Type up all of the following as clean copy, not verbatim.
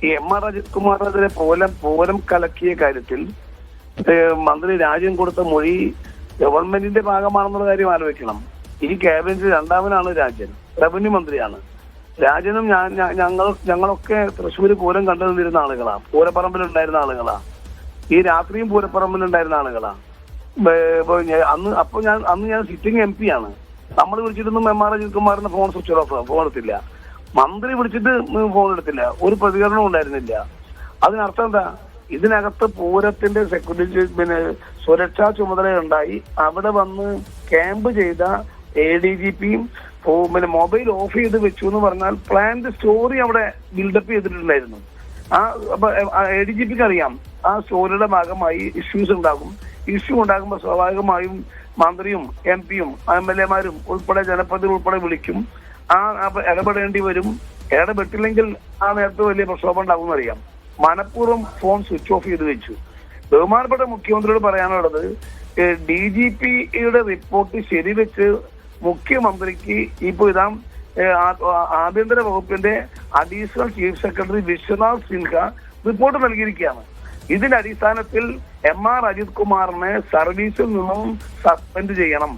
ഈ എം.ആർ. അജിത് കുമാറിനെതിരെ പൂരം കലക്കിയ കാര്യത്തിൽ മന്ത്രി രാജൻ കൊടുത്ത മൊഴി ഗവൺമെന്റിന്റെ ഭാഗമാണെന്നുള്ള കാര്യം ആലോചിക്കണം. ഈ ക്യാബിനറ്റിൽ രണ്ടാമനാണ് രാജൻ, റവന്യൂ മന്ത്രിയാണ്. രാജനും ഞങ്ങളൊക്കെ തൃശ്ശൂർ പൂരം കണ്ടു നിന്നിരുന്ന ആളുകളാ, പൂരപ്പറമ്പിലുണ്ടായിരുന്ന ആളുകളാ, ഈ രാത്രിയും പൂരപ്പറമ്പിലുണ്ടായിരുന്ന ആളുകളാ. അന്ന് ഞാൻ സിറ്റിംഗ് MP ആണ്. നമ്മൾ വിളിച്ചിട്ടൊന്നും എം.ആർ. അജിത് കുമാറിന്റെ ഫോൺ സ്വിച്ച് ഓഫ്, ഫോൺ എടുത്തില്ല. മന്ത്രി വിളിച്ചിട്ട് ഫോൺ എടുത്തില്ല, ഒരു പ്രതികരണവും ഉണ്ടായിരുന്നില്ല. അതിനർത്ഥം എന്താ? ഇതിനകത്ത് പൂരത്തിന്റെ സെക്യൂരിറ്റി സുരക്ഷാ ചുമതലയുണ്ടായി. അവിടെ വന്ന് ക്യാമ്പ് ചെയ്ത ADGPയും മൊബൈൽ ഓഫ് ചെയ്ത് വെച്ചു എന്ന് പറഞ്ഞാൽ പ്ലാന്റ് സ്റ്റോറി അവിടെ ബിൽഡപ്പ് ചെയ്തിട്ടുണ്ടായിരുന്നു. അപ്പൊ ADGPക്ക് അറിയാം ആ സ്റ്റോറിയുടെ ഭാഗമായി ഇഷ്യൂസ് ഉണ്ടാകും. ഇഷ്യൂ ഉണ്ടാകുമ്പോൾ സ്വാഭാവികമായും മന്ത്രിയും MP-യും MLA-മാരും ഉൾപ്പെടെ ജനപ്രതിനിധി ഉൾപ്പെടെ വിളിക്കും. ഇടപെടേണ്ടി വരും. ഇടപെട്ടില്ലെങ്കിൽ ആ നേരത്തെ വലിയ പ്രക്ഷോഭം ഉണ്ടാകുമെന്ന് അറിയാം. മനഃപൂർവ്വം ഫോൺ സ്വിച്ച് ഓഫ് ചെയ്ത് വെച്ചു. ബഹുമാനപ്പെട്ട മുഖ്യമന്ത്രിയോട് പറയാനുള്ളത്, DGPയുടെ റിപ്പോർട്ട് ശരിവെച്ച് മുഖ്യമന്ത്രിക്ക് ഇപ്പൊ ഇതാ ആഭ്യന്തര വകുപ്പിന്റെ additional chief secretary Vishwanath Sinha report നൽകിയിരിക്കുകയാണ്. ഇതിന്റെ അടിസ്ഥാനത്തിൽ എം.ആർ. അജിത് കുമാറിനെ സർവീസിൽ നിന്നും സസ്പെൻഡ് ചെയ്യണം,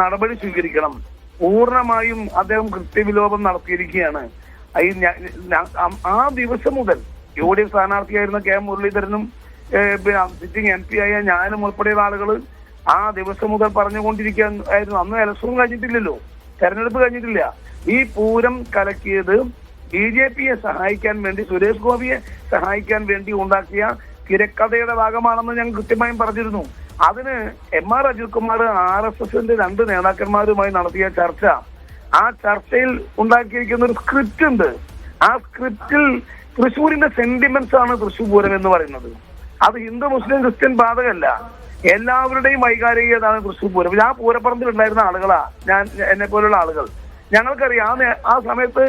നടപടി സ്വീകരിക്കണം. പൂർണ്ണമായും അദ്ദേഹം കൃത്യവിലോപം നടത്തിയിരിക്കുകയാണ്. ആ ദിവസം മുതൽ UDF സ്ഥാനാർത്ഥിയായിരുന്ന K. മുരളീധരനും സിറ്റിംഗ് MP ആയ ഞാനും ഉൾപ്പെടെയുള്ള ആളുകൾ ആ ദിവസം മുതൽ പറഞ്ഞുകൊണ്ടിരിക്കുകയായിരുന്നു. അന്ന് ഇലക്ഷൻ കഴിഞ്ഞിട്ടില്ലല്ലോ, തെരഞ്ഞെടുപ്പ് കഴിഞ്ഞിട്ടില്ല. ഈ പൂരം കലക്കിയത് BJPയെ സഹായിക്കാൻ വേണ്ടി, സുരേഷ് ഗോപിയെ സഹായിക്കാൻ വേണ്ടി ഉണ്ടാക്കിയ തിരക്കഥയുടെ ഭാഗമാണെന്ന് ഞാൻ കൃത്യമായും പറഞ്ഞിരുന്നു. അതിന് എം.ആർ. അജിത് കുമാർ RSSന്റെ 2 നേതാക്കന്മാരുമായി നടത്തിയ ചർച്ച, ആ ചർച്ചയിൽ ഉണ്ടാക്കിയിരിക്കുന്ന ഒരു സ്ക്രിപ്റ്റ് ഉണ്ട്. ആ സ്ക്രിപ്റ്റിൽ തൃശ്ശൂരിന്റെ സെന്റിമെന്റ്സ് ആണ് തൃശ്ശൂർ പൂരം എന്ന് പറയുന്നത്. അത് ഹിന്ദു മുസ്ലിം ക്രിസ്ത്യൻ ബാധകമല്ല, എല്ലാവരുടെയും വൈകാരികതയാണ് തൃശ്ശൂർ പൂരം. ആ പൂരപ്പറമ്പിൽ ഉണ്ടായിരുന്ന ആളുകളാ എന്നെ പോലുള്ള ആളുകൾ. ഞങ്ങൾക്കറിയാം ആ സമയത്ത്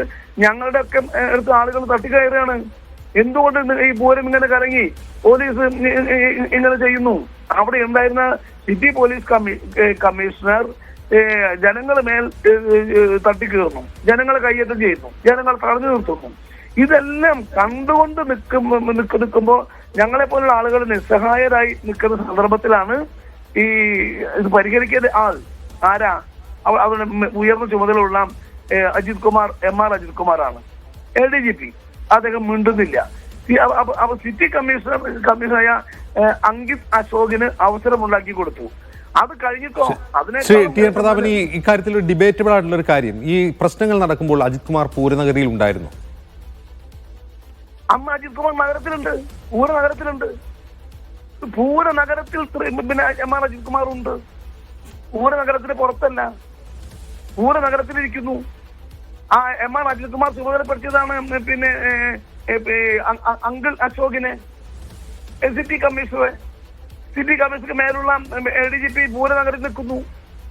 ഞങ്ങളുടെ ഒക്കെ അടുത്ത ആളുകൾ തട്ടിക്കയറുകയാണ്. എന്തുകൊണ്ട് ഈ പൂരം ഇങ്ങനെ കറങ്ങി പോലീസ് ഇങ്ങനെ ചെയ്യുന്നു? അവിടെ ഉണ്ടായിരുന്ന സിറ്റി പോലീസ് കമ്മീഷണർ ജനങ്ങളെ മേൽ തട്ടിക്കയറുന്നു, ജനങ്ങളെ കയ്യേറ്റം ചെയ്യുന്നു, ജനങ്ങൾ തടഞ്ഞു നിർത്തുന്നു. ഇതെല്ലാം കണ്ടുകൊണ്ട് നിൽക്കുമ്പോൾ ഞങ്ങളെ പോലുള്ള ആളുകൾ നിസ്സഹായരായി നിൽക്കുന്ന സന്ദർഭത്തിലാണ് ഈ ഇത് പരിഹരിക്കേണ്ട ആരാ? അവരുടെ ഉയർന്ന ചുമതലയുള്ള എം.ആർ. അജിത് കുമാറാണ്. ADGP അദ്ദേഹം മിണ്ടുന്നില്ല. അപ്പൊ സിറ്റി കമ്മീഷണറായ അങ്കിത് അശോകിന് അവസരം ഉണ്ടാക്കി കൊടുത്തു. അത് കഴിഞ്ഞിട്ടോ T.N. പ്രതാപൻ, ഇക്കാര്യത്തിൽ ഡിബേറ്റബിൾ ആയിട്ടുള്ള ഒരു കാര്യം, ഈ പ്രശ്നങ്ങൾ നടക്കുമ്പോൾ അജിത് കുമാർ പൂരനഗരിയിൽ ഉണ്ടായിരുന്നു. അന്ന് അജിത് കുമാർ നഗരത്തിലുണ്ട്, പൂരനഗരത്തിലുണ്ട്. പൂരനഗരത്തിൽ പിന്നെ എം.ആർ. അജിത് കുമാർ ഉണ്ട്. പൂരനഗരത്തിന് പുറത്തല്ല, പൂരനഗരത്തിലിരിക്കുന്നു. ആ എം.ആർ. അജിത് കുമാർ ചുമതലപ്പെടുത്തിയതാണ് പിന്നെ അങ്കിൾ അശോകിനെ, സിറ്റി കമ്മീഷണർക്ക് മേലുള്ള ADGP പൂരനഗരത്തിൽ നിൽക്കുന്നു.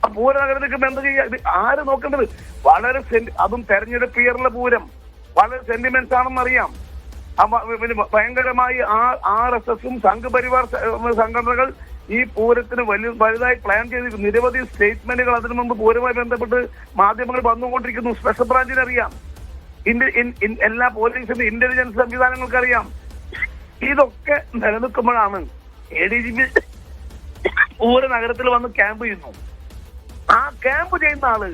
ആ പൂരനഗരത്തിൽ നിൽക്കുമ്പോൾ എന്താ ചെയ്യുക? ആര് നോക്കേണ്ടത്? വളരെ അതും തെരഞ്ഞെടുപ്പ് ഇയറിലെ പൂരം, വളരെ സെന്റിമെന്റ്സ് ആണെന്നറിയാം. പിന്നെ ഭയങ്കരമായി RSSും സംഘപരിവാർ സംഘടനകൾ ഈ പൂരത്തിന് വലുതായി പ്ലാൻ ചെയ്ത് നിരവധി സ്റ്റേറ്റ്മെന്റുകൾ അതിനു മുമ്പ് പൂരവുമായി ബന്ധപ്പെട്ട് മാധ്യമങ്ങൾ വന്നുകൊണ്ടിരിക്കുന്നു. സ്പെഷ്യൽ ബ്രാഞ്ചിന് അറിയാം, എല്ലാ പോലീസിന്റെ ഇന്റലിജൻസ് സംവിധാനങ്ങൾക്ക് അറിയാം. ഇതൊക്കെ നിലനിൽക്കുമ്പോഴാണ് ADGP പൂരനഗരത്തിൽ വന്ന് ക്യാമ്പ് ചെയ്യുന്നു. ആ ക്യാമ്പ് ചെയ്യുന്ന ആള്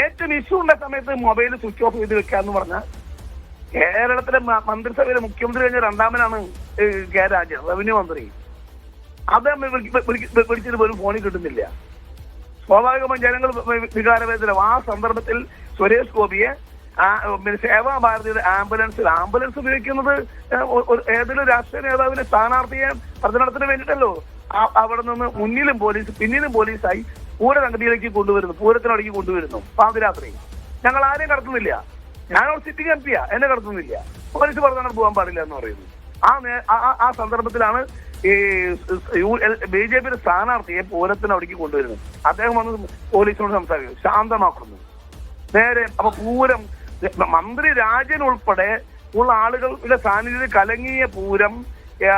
ഏറ്റവും ഇഷ്യൂ ഉള്ള സമയത്ത് മൊബൈൽ സ്വിച്ച് ഓഫ് ചെയ്ത് വെക്കാന്ന് പറഞ്ഞാൽ, കേരളത്തിലെ മന്ത്രിസഭയിലെ മുഖ്യമന്ത്രി കഴിഞ്ഞ രണ്ടാമനാണ് K. രാജൻ, റവന്യൂ മന്ത്രി. അദ്ദേഹം വിളിച്ചിട്ട് പോലും ഫോണിൽ കിട്ടുന്നില്ല. സ്വാഭാവികമായും ജനങ്ങൾ വികാരവേദനം. ആ സന്ദർഭത്തിൽ സുരേഷ് ഗോപിയെ സേവാഭാരതിയുടെ ആംബുലൻസ് ഉപയോഗിക്കുന്നത് ഏതൊരു രാഷ്ട്രീയ നേതാവിനെ സ്ഥാനാർത്ഥിയെ പ്രചരണത്തിന് വേണ്ടിയിട്ടല്ലോ. അവിടെ നിന്ന് മുന്നിലും പോലീസ് പിന്നിലും പോലീസായി പൂരനഗരിയിലേക്ക് കൊണ്ടുവരുന്നു, പൂരത്തിനടക്കി കൊണ്ടുവരുന്നു. പാതിരാത്രി ഞങ്ങൾ ആരെയും കടത്തുന്നില്ല. ഞാനവിടെ സിറ്റിംഗ് MP-യാ, എന്നെ കടത്തുന്നില്ല. പോലീസ് പറഞ്ഞാൽ പോകാൻ പാടില്ല എന്ന് പറയുന്നു. ആ സന്ദർഭത്തിലാണ് ഈ BJPയുടെ സ്ഥാനാർത്ഥിയെ പൂരത്തിനവിടേക്ക് കൊണ്ടുവരുന്നത്. അദ്ദേഹം വന്ന് പോലീസിനോട് സംസാരിക്കുന്നു, ശാന്തമാക്കുന്നു. നേരെ അപ്പൊ പൂരം മന്ത്രി രാജൻ ഉൾപ്പെടെ ഉള്ള ആളുകളുടെ സാന്നിധ്യത്തിൽ കലങ്ങിയ പൂരം,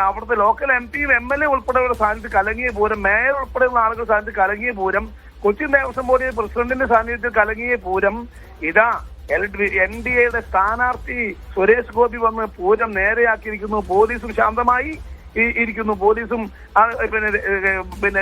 അവിടുത്തെ ലോക്കൽ MP-യും MLA ഉൾപ്പെടെയുള്ള സാന്നിധ്യത്തിൽ കലങ്ങിയ പൂരം, മേയർ ഉൾപ്പെടെയുള്ള ആളുകളുടെ സാന്നിധ്യത്തിൽ കലങ്ങിയ പൂരം, കൊച്ചിൻ ദേവസ്വം ബോർഡിലെ പ്രസിഡന്റിന്റെ സാന്നിധ്യത്തിൽ കലങ്ങിയ പൂരം, ഇതാ NDAയുടെ സ്ഥാനാർത്ഥി സുരേഷ് ഗോപി വന്ന് പൂരം നേരെയാക്കിയിരിക്കുന്നു. പോലീസും ശാന്തമായി ഇരിക്കുന്നു. പോലീസും പിന്നെ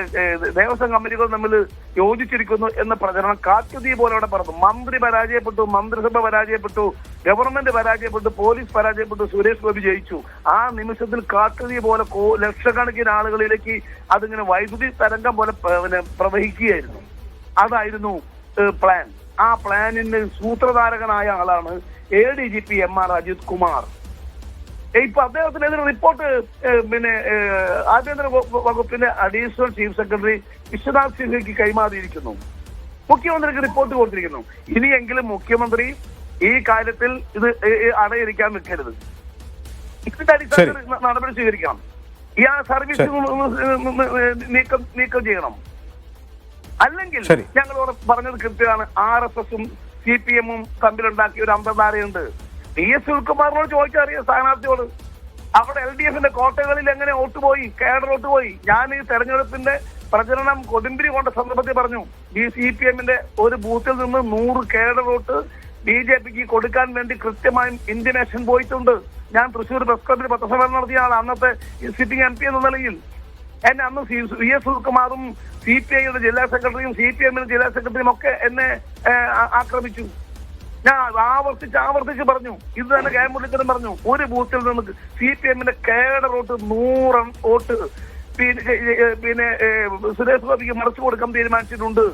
ദേവസ്വം കമ്മിറ്റികൾ തമ്മിൽ യോജിച്ചിരിക്കുന്നു എന്ന പ്രചരണം കാട്ടുതീ പോലെ അവിടെ പറഞ്ഞു. മന്ത്രി പരാജയപ്പെട്ടു, മന്ത്രിസഭ പരാജയപ്പെട്ടു, ഗവൺമെന്റ് പരാജയപ്പെട്ടു, പോലീസ് പരാജയപ്പെട്ടു, സുരേഷ് ഗോപി ജയിച്ചു. ആ നിമിഷത്തിൽ കാട്ടുതീ പോലെ ലക്ഷക്കണക്കിന് ആളുകളിലേക്ക് അതിങ്ങനെ വൈദ്യുതി തരംഗം പോലെ പ്രവഹിക്കുകയായിരുന്നു. അതായിരുന്നു പ്ലാൻ. ആ പ്ലാനിന് സൂത്രധാരകനായ ആളാണ് ADGP MR അജിത് കുമാർ. ഇപ്പൊ അദ്ദേഹത്തിനെതിരെ റിപ്പോർട്ട് ആഭ്യന്തര വകുപ്പിന്റെ അഡീഷണൽ ചീഫ് സെക്രട്ടറി വിശ്വനാഥ് സിൻഹയ്ക്ക് കൈമാറിയിരിക്കുന്നു. മുഖ്യമന്ത്രിക്ക് റിപ്പോർട്ട് കൊടുത്തിരിക്കുന്നു. ഇനിയെങ്കിലും മുഖ്യമന്ത്രി ഈ കാര്യത്തിൽ ഇത് അടയിരിക്കാൻ നിൽക്കരുത്. ഇതിന്റെ അടിസ്ഥാനത്തിൽ നടപടി സ്വീകരിക്കണം. ഈ ആ സർവീസ് നീക്കം ചെയ്യണം. അല്ലെങ്കിൽ ഞങ്ങൾ പറഞ്ഞത് കൃത്യമാണ്. RSSഉം CPM-ഉം തമ്മിലുണ്ടാക്കിയ ഒരു അന്തർധാരയുണ്ട്. PS സുനിൽകുമാറിനോട് ചോദിച്ചറിയാം, സ്ഥാനാർത്ഥിയോട്. അവിടെ LDFന്റെ കോട്ടകളിൽ എങ്ങനെ വോട്ട് പോയി, കേഡർ വോട്ട് പോയി. ഞാൻ ഈ തെരഞ്ഞെടുപ്പിന്റെ പ്രചരണം കൊടുമ്പിരി കൊണ്ട സന്ദർഭത്തിൽ പറഞ്ഞു, CPM-ന്റെ ഒരു ബൂത്തിൽ നിന്ന് 100 കേഡർ വോട്ട് BJPക്ക് കൊടുക്കാൻ വേണ്ടി കൃത്യമായും ഇന്റിമേഷൻ പോയിട്ടുണ്ട്. ഞാൻ തൃശ്ശൂർ പ്രസ് ക്ലബിൽ പത്രസമ്മേളനം നടത്തിയ ആൾ, അന്നത്തെ സിറ്റിംഗ് MP എന്ന നിലയിൽ. എന്നെ അന്ന് PS സുനിൽകുമാറും CPIയുടെ ജില്ലാ സെക്രട്ടറിയും CPM-ന്റെ ജില്ലാ സെക്രട്ടറിയും ഒക്കെ എന്നെ ആക്രമിച്ചു. ഞാൻ ആവർത്തിച്ച് പറഞ്ഞു. ഇത് തന്നെ KM മുരളീധരൻ പറഞ്ഞു. ഒരു ബൂത്തിൽ നിന്ന് CPM-ന്റെ കേഡർ വോട്ട് 100 വോട്ട് പിന്നെ സുരേഷ് ഗോപിക്ക് മറിച്ചു കൊടുക്കാൻ തീരുമാനിച്ചിട്ടുണ്ട്.